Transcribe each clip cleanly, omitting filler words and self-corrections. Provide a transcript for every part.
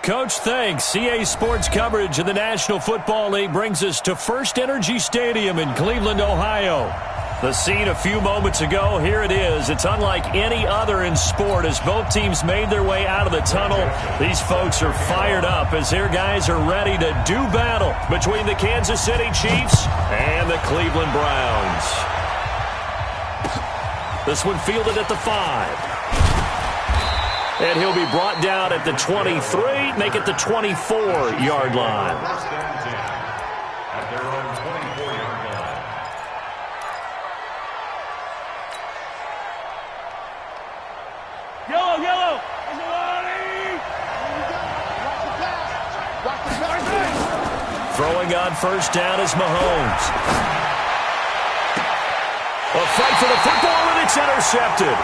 Coach, thanks. CA Sports coverage of the National Football League brings us to First Energy Stadium in Cleveland, Ohio. The scene a few moments ago, here it is. It's unlike any other in sport as both teams made their way out of the tunnel. These folks are fired up as their guys are ready to do battle between the Kansas City Chiefs and the Cleveland Browns. This one fielded at the 5. And he'll be brought down at the 23, make it the 24-yard line. At their own 24-yard line. Yellow. Throwing on first down is Mahomes. A fight for the football, and it's intercepted.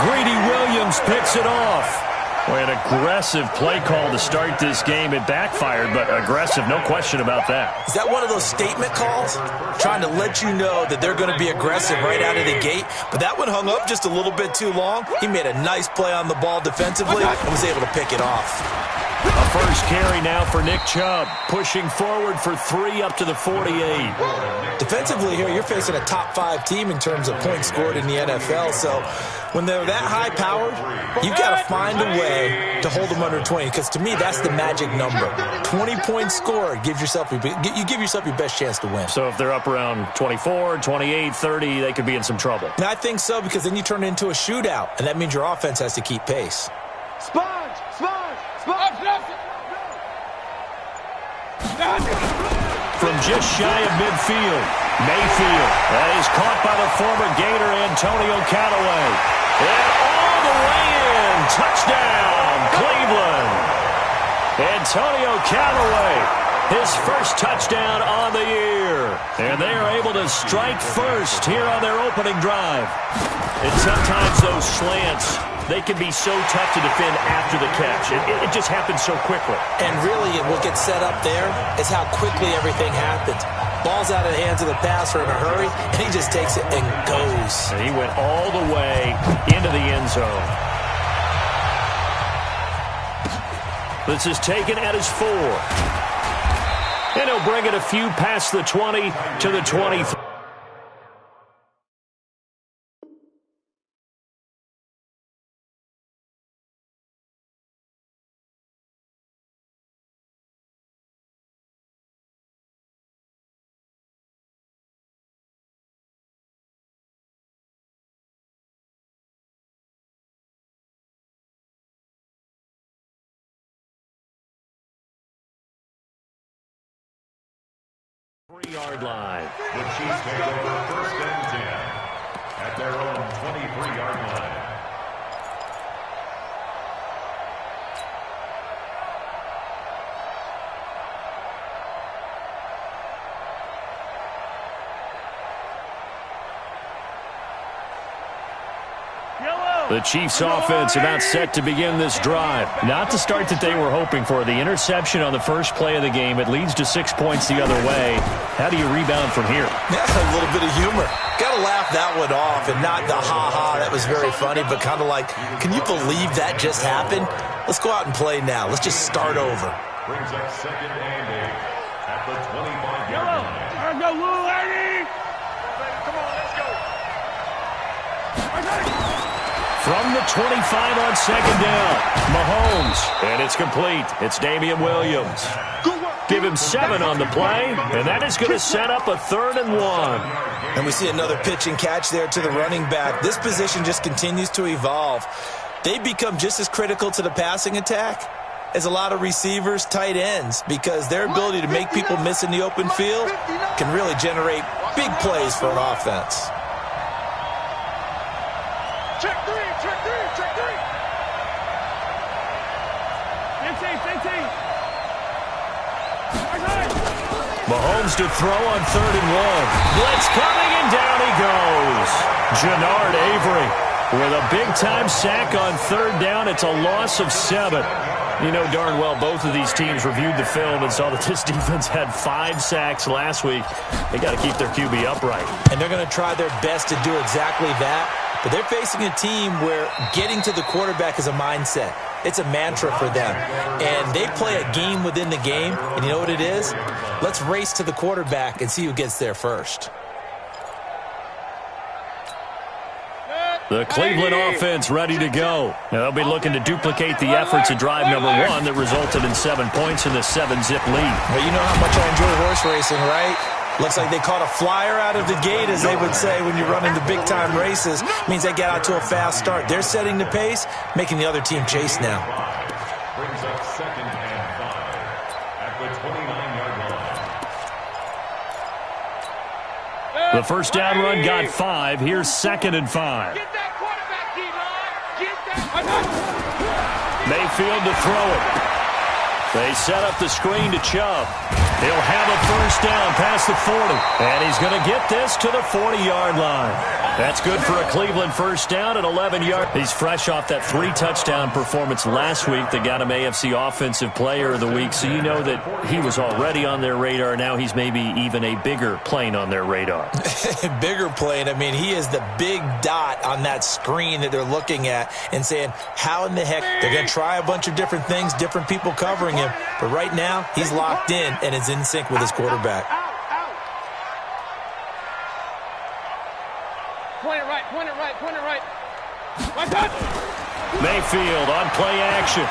Greedy Williams picks it off. Boy, an aggressive play call to start this game. It backfired, but aggressive, no question about that. Is that one of those statement calls? Trying to let you know that they're going to be aggressive right out of the gate. But that one hung up just a little bit too long. He made a nice play on the ball defensively and was able to pick it off. A first carry now for Nick Chubb, pushing forward for 3 up to the 48. Defensively here, you're facing a top 5 team in terms of points scored in the NFL. So when they're that high-powered, you've got to find a way to hold them under 20. Because to me, that's the magic number. 20 points scored, you give yourself your best chance to win. So if they're up around 24, 28, 30, they could be in some trouble. And I think so, because then you turn it into a shootout, and that means your offense has to keep pace. From just shy of midfield, Mayfield. That is caught by the former Gator Antonio Callaway. And all the way in. Touchdown, Cleveland. Antonio Callaway, his first touchdown on the year. And they are able to strike first here on their opening drive. And sometimes those slants, they can be so tough to defend after the catch. It just happens so quickly. And really, what gets set up there is how quickly everything happens. Ball's out of the hands of the passer in a hurry, and he just takes it and goes. And he went all the way into the end zone. This is taken at his 4. And he'll bring it a few past the 20 to the 23. Yard line. The Chiefs take over first and 10 at their own 23-yard line. The Chiefs offense about set to begin this drive. Not the start that they were hoping for. The interception on the first play of the game. It leads to 6 points the other way. How do you rebound from here? That's a little bit of humor. Got to laugh that one off and not the ha-ha. That was very funny, but kind of like, can you believe that just happened? Let's go out and play now. Let's just start over. Brings up second and 8 at the 25-yard line. Go, little lady! Come on, let's go. From the 25 on second down, Mahomes, and it's complete. It's Damian Williams. Give him 7 on the play, and that is going to set up a 3rd and 1. And we see another pitch and catch there to the running back. This position just continues to evolve. They become just as critical to the passing attack as a lot of receivers, tight ends, because their ability to make people miss in the open field can really generate big plays for an offense. Check three. Mahomes to throw on 3rd and 1. Blitz coming, and down he goes. Jannard Avery with a big-time sack on 3rd down. It's a loss of 7. You know darn well both of these teams reviewed the film and saw that this defense had 5 sacks last week. They got to keep their QB upright. And they're going to try their best to do exactly that. But they're facing a team where getting to the quarterback is a mindset. It's a mantra for them. And they play a game within the game. And you know what it is? Let's race to the quarterback and see who gets there first. The Cleveland offense ready to go. Now, they'll be looking to duplicate the efforts of drive number 1 that resulted in 7 points in the 7-zip lead. Well, you know how much I enjoy horse racing, right? Looks like they caught a flyer out of the gate, as they would say when you're running the big-time races. Means they get out to a fast start. They're setting the pace, making the other team chase now. Brings up 2nd and 5 at the 29-yard line. The first down run got 5. Here's 2nd and 5. Get that quarterback, D-line. Get that. Mayfield to throw it. They set up the screen to Chubb. He'll have a first down past the 40. And he's going to get this to the 40-yard line. That's good for a Cleveland first down at 11 yards. He's fresh off that 3-touchdown performance last week that got him AFC Offensive Player of the Week. So you know that he was already on their radar. Now he's maybe even a bigger plane on their radar. Bigger plane. I mean, he is the big dot on that screen that they're looking at and saying, how in the heck? They're going to try a bunch of different things, different people covering him. But right now, he's locked in and is in sync with his quarterback. Point it right, point it right, point it right. My God. Mayfield on play action.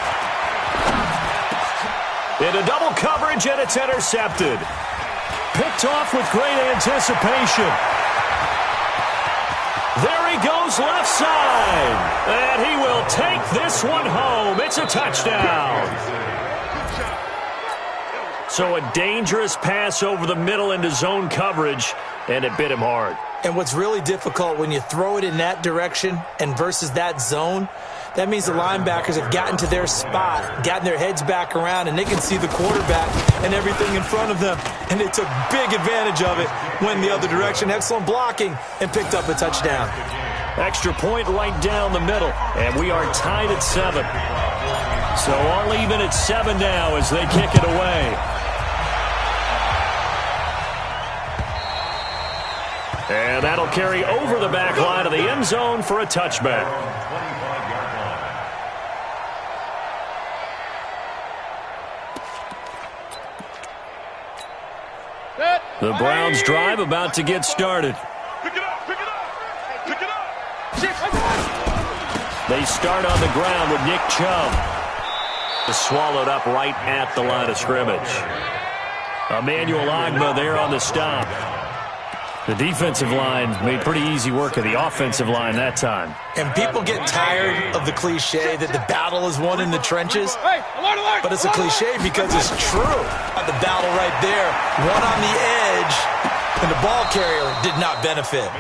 Into double coverage, and it's intercepted. Picked off with great anticipation. There he goes left side. And he will take this one home. It's a touchdown. So a dangerous pass over the middle into zone coverage, and it bit him hard. And what's really difficult when you throw it in that direction and versus that zone, that means the linebackers have gotten to their spot, gotten their heads back around, and they can see the quarterback and everything in front of them. And they took big advantage of it, went the other direction, excellent blocking, and picked up a touchdown. Extra point right down the middle, and we are tied at 7. So all even at 7 now as they kick it away. And that'll carry over the back line of the end zone for a touchback. The Browns drive about to get started. Pick it up, pick it up, pick it up. They start on the ground with Nick Chubb. Swallowed up right at the line of scrimmage. Emmanuel Ogbah there on the stop. The defensive line made pretty easy work of the offensive line that time. And people get tired of the cliche that the battle is won in the trenches. Hey, alert, alert. But it's a cliche because it's true. The battle right there, one on the edge, and the ball carrier did not benefit.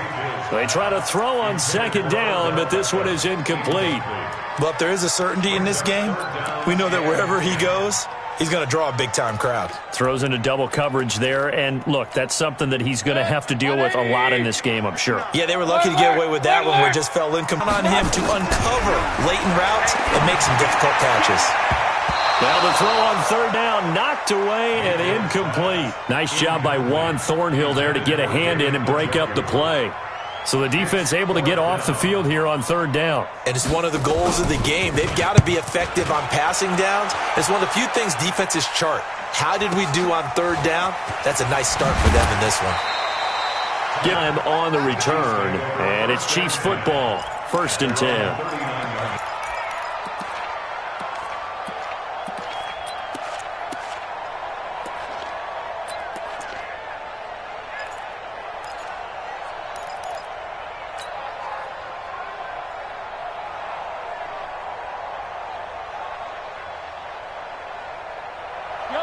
They try to throw on 2nd down, but this one is incomplete. But there is a certainty in this game. We know that wherever he goes, he's going to draw a big-time crowd. Throws into double coverage there, and look, that's something that he's going to have to deal with a lot in this game, I'm sure. Yeah, they were lucky to get away with that one where it just fell incomplete on him to uncover latent routes and make some difficult catches. Now the throw on 3rd down, knocked away and incomplete. Nice job by Juan Thornhill there to get a hand in and break up the play. So the defense able to get off the field here on 3rd down. And it's one of the goals of the game. They've got to be effective on passing downs. It's one of the few things defenses chart. How did we do on 3rd down? That's a nice start for them in this one. Time on the return, and it's Chiefs football, 1st and 10.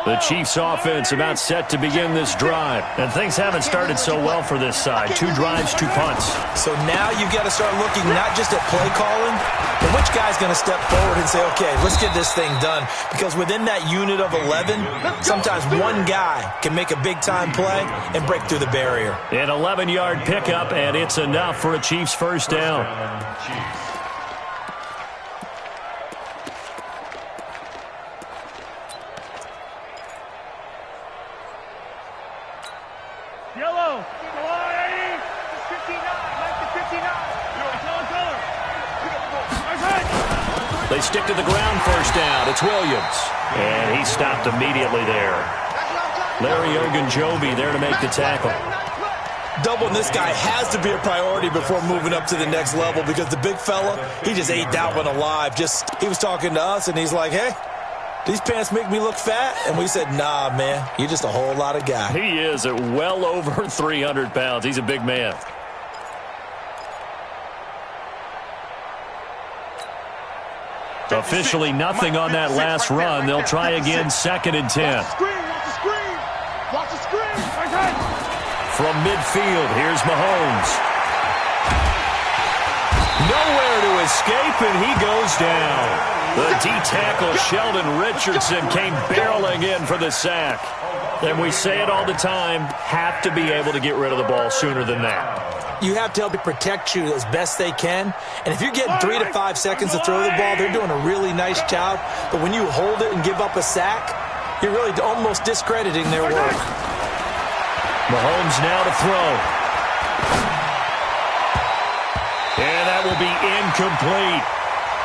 The Chiefs offense about set to begin this drive. And things haven't started so well for this side. 2 drives, 2 punts. So now you've got to start looking not just at play calling, but which guy's going to step forward and say, okay, let's get this thing done. Because within that unit of 11, sometimes one guy can make a big-time play and break through the barrier. An 11-yard pickup, and it's enough for a Chiefs first down. Yellow. Come on, Eddie. 59. Like the 59. Tell color. They stick to the ground first down. It's Williams. And he stopped immediately there. Larry Ogunjobi there to make the tackle. Doubling this guy has to be a priority before moving up to the next level because the big fella, he just ate that one alive. He was talking to us, and he's like, hey, these pants make me look fat? And we said, nah, man, you're just a whole lot of guy. He is at well over 300 pounds. He's a big man. Officially nothing on that last run. They'll try again, 2nd and 10. Watch the screen. From midfield, here's Mahomes. Nowhere to escape, and he goes down. The D-tackle, Sheldon Richardson, came barreling in for the sack. And we say it all the time, have to be able to get rid of the ball sooner than that. You have to help it protect you as best they can. And if you're getting 3 to 5 seconds to throw the ball, they're doing a really nice job. But when you hold it and give up a sack, you're really almost discrediting their work. Mahomes now to throw. And that will be incomplete.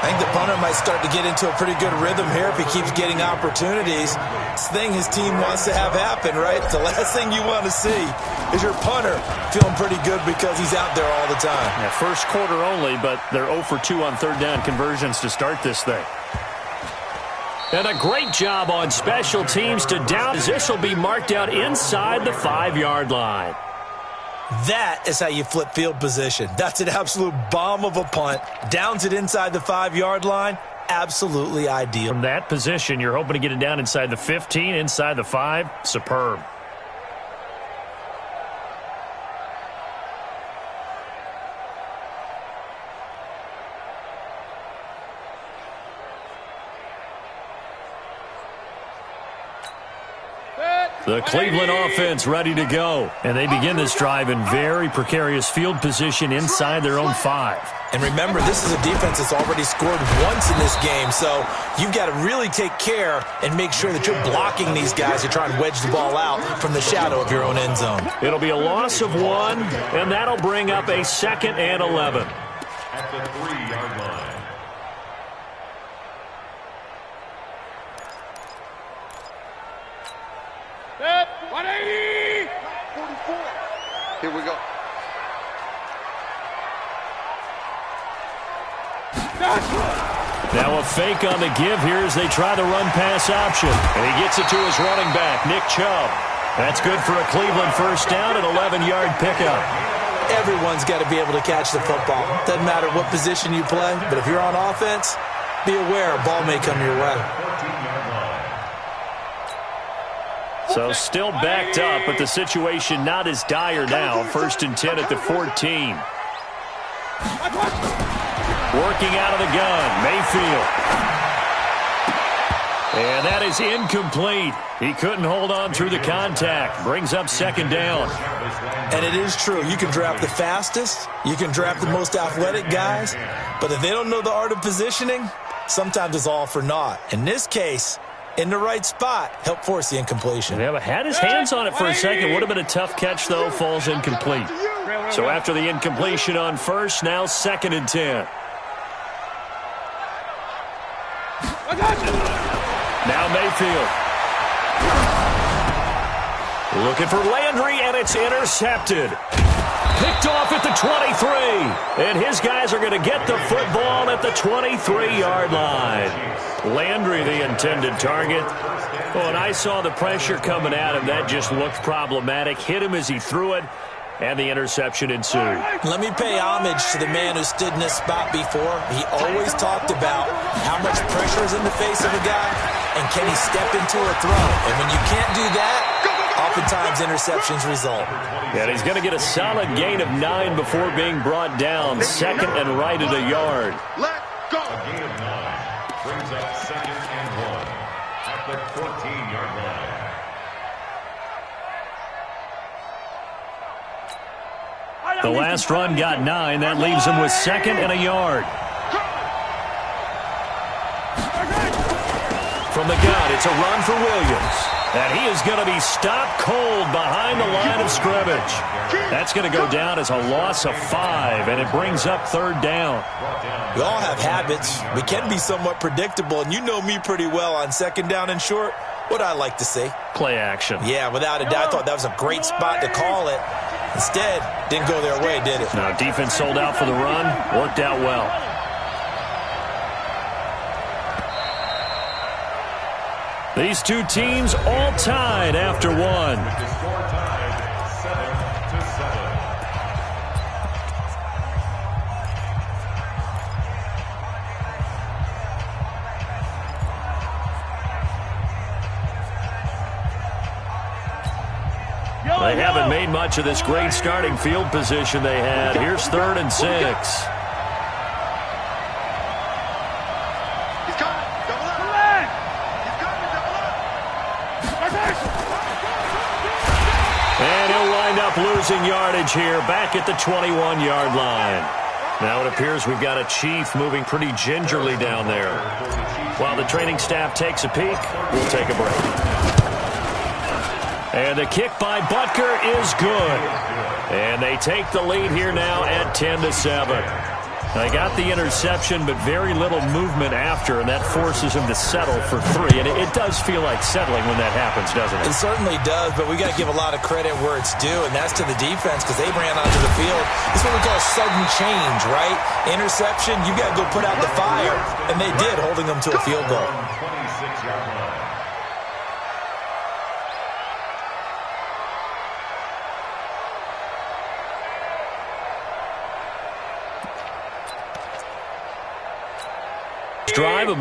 I think the punter might start to get into a pretty good rhythm here if he keeps getting opportunities. This thing his team wants to have happen, right? The last thing you want to see is your punter feeling pretty good because he's out there all the time. Yeah, first quarter only, but they're 0 for 2 on third down conversions to start this thing. And a great job on special teams to down. This will be marked out inside the 5-yard line. That is how you flip field position. That's an absolute bomb of a punt. Downs it inside the 5-yard line. Absolutely ideal. From that position, you're hoping to get it down inside the 15, inside the 5. Superb. The Cleveland offense ready to go. And they begin this drive in very precarious field position inside their own 5. And remember, this is a defense that's already scored once in this game, so you've got to really take care and make sure that you're blocking these guys to try and wedge the ball out from the shadow of your own end zone. It'll be a loss of 1, and that'll bring up a 2nd and 11. At the 3-yard line. Set. 180. 44. Here we go. Now a fake on the give here as they try the run-pass option. And he gets it to his running back, Nick Chubb. That's good for a Cleveland first down, an 11-yard pickup. Everyone's got to be able to catch the football. Doesn't matter what position you play, but if you're on offense, be aware a ball may come your way. So still backed up, but the situation not as dire now. 1st and 10 at the 14. Working out of the gun, Mayfield. And that is incomplete. He couldn't hold on through the contact. Brings up 2nd down. And it is true. You can draft the fastest. You can draft the most athletic guys. But if they don't know the art of positioning, sometimes it's all for naught. In this case, in the right spot, help force the incompletion. Yeah, but had his hands on it for a second. Would have been a tough catch, though. Falls incomplete. So after the incompletion on first, now 2nd and 10. Now Mayfield. Looking for Landry, and it's intercepted. Picked off at the 23. And his guys are going to get the football at the 23-yard line. Landry, the intended target. Oh, and I saw the pressure coming at him. That just looked problematic. Hit him as he threw it, and the interception ensued. Let me pay homage to the man who stood in this spot before. He always talked about how much pressure is in the face of a guy, and can he step into a throw. And when you can't do that, oftentimes interceptions result. And he's going to get a solid gain of 9 before being brought down. 2nd and right at a yard. Let go. A gain of 9 brings up 2nd and 1 at the 14-yard line. The last run got 9. That leaves him with 2nd and a yard. From the gun, it's a run for Williams. And he is going to be stopped cold behind the line of scrimmage. That's going to go down as a loss of 5, and it brings up 3rd down. We all have habits. We can be somewhat predictable, and you know me pretty well on 2nd down and short. What I like to say? Play action. Yeah, without a doubt. I thought that was a great spot to call it. Instead, didn't go their way, did it? Now, defense sold out for the run. Worked out well. These two teams all tied after one. The score tied 7-7. They haven't made much of this great starting field position they had. Here's 3rd and 6. And he'll wind up losing yardage here, back at the 21-yard line. Now it appears we've got a Chief moving pretty gingerly down there. While the training staff takes a peek, we'll take a break. And the kick by Butker is good. And they take the lead here now at 10-7. They got the interception, but very little movement after, and that forces him to settle for 3. And it does feel like settling when that happens, doesn't it? It certainly does, but we got to give a lot of credit where it's due, and that's to the defense because they ran onto the field. It's what we call a sudden change, right? Interception, you got to go put out the fire, and they did, holding them to a field goal. 26-yard line. Drive about